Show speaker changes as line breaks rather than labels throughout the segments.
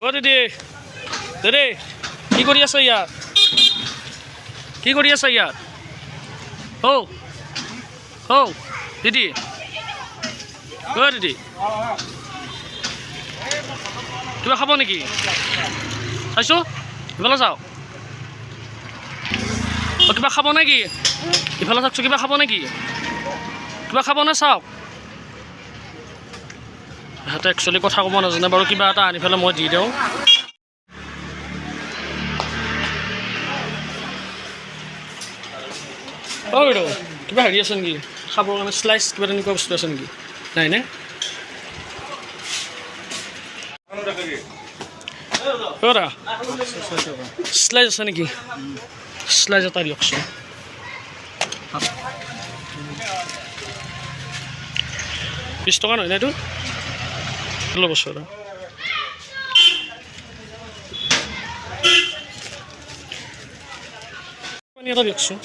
অ দিদি দিদি কি কৰি আছা ইয়াত কি কৰি আছা ইয়াত ঔ ঔ দিদি অ দিদি কিবা খাব নেকি চাইছোঁ ইফালে চাওক অ কিবা খাব নেকি ইফালে চাওকচোন কিবা খাব নেকি কিবা খাব নে চাওক ইহঁতে একচুৱেলি কথা ক'ব নাজানে বাৰু কিবা এটা আনি পেলাই মই দি দিওঁ অ বাইদেউ কিবা হেৰি আছে নেকি খাবৰ কাৰণে শ্লাইচ কিবা তেনেকুৱা বস্তু আছে নেকি নাই নে শ্লাইচ আছে নেকি শ্লাইচ এটা দিয়কচোন 20 টকা নহয় না এইটো ল'ব বছৰ পানী এটা দিয়কচোন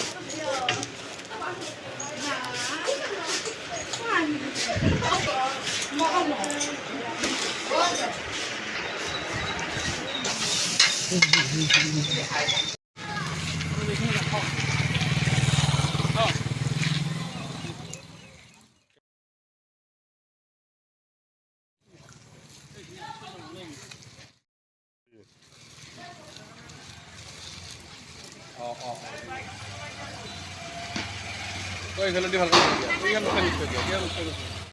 এইফালে দি ভালকৈ